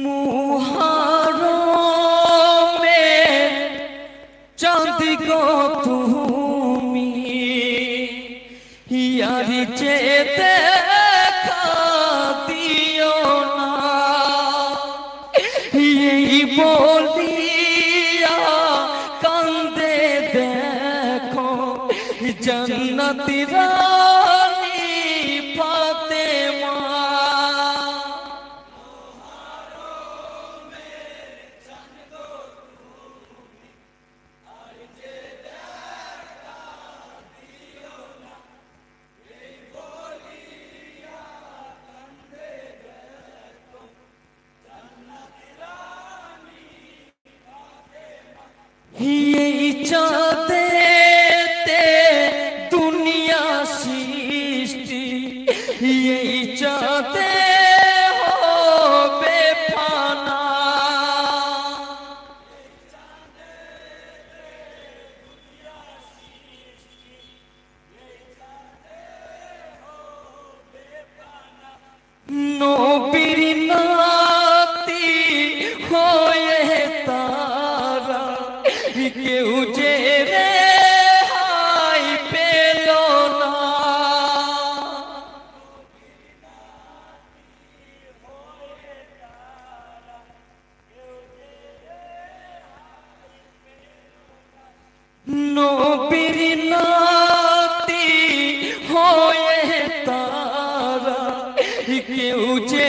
মুহরমে চাঁদ গো তুমি ইয়ারি চেতে দিও না এই বলিয়া কান্দে দেখো জন্নতি রানী ফাতেমা। এই চাঁদেতে দুনিয়া সৃষ্টি, এই চাঁদে হবে ফানা। নবীর নাতি হয়ে তারা কেউ যে রেহাই পেল না। নবীর নাতি হয়ে তারা কেউ যে